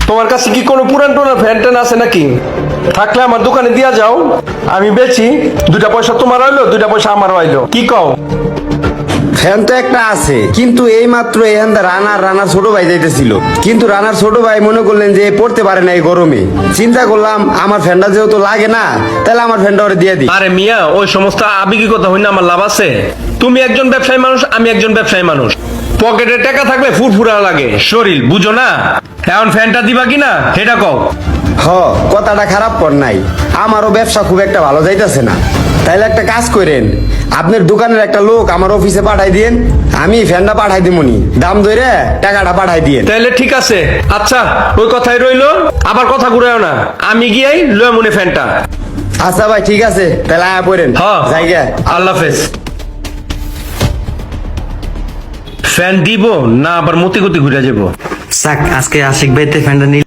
তোমার কাছে কি কোনো পুরান টুরান ফ্যান ট্যান আছে নাকি? থাকলে আমার দোকানে দিয়া যাও, আমি বেচি। 2টা পয়সা তোমার হইলো, 2টা পয়সা আমার হইলো। কি কও? ফ্যান তো একটা আছে, কিন্তু এই মাত্র এখান রানার ছোট ভাই যাইতেছিল, কিন্তু রানার ছোট ভাই মনে করলেন যে পড়তে পারে না এই গরমে। চিন্তা করলাম আমার ফ্যানটা যেহেতু লাগে না, তাহলে আমার ফ্যানটা ওরে দিয়ে দিই। আরে মিয়া, ওই সমস্ত আবেগিকতা হইনা আমার লাভ আছে? তুমি একজন ব্যবসায়ী মানুষ, আমি একজন ব্যবসায়ী মানুষ। পকেটে টাকা থাকলে ফুরফুরা লাগে শরীর, বুঝো না? এখন ফ্যানটা দিবা কিনা সেটা কও। কথাটা খারাপ কর নাই, আমারও ব্যবসা খুব একটা ভালো যাইতেছে না। তাইলে একটা কাজ করেন, আপনার দোকানের একটা লোক আমার অফিসে পাঠাই দিন, আমি ফ্যানটা পাঠাই দিমুনি, দাম ধরে টাকাটা পাঠাই দিন। তাহলে ঠিক আছে, আচ্ছা ওই কথাই রইলো। আবার কথা ঘুরাও না, আমি গিয়াই লয় মনে ফ্যানটা। আচ্ছা ভাই, ঠিক আছে, তাহলে আয়া পড়েন। জায়গা আল্লাহ হাফেজ। ফ্যান দিব না আবার মতি গতি ঘুরে যাবো? আজকে আশিক ভাইতে ফ্যানটা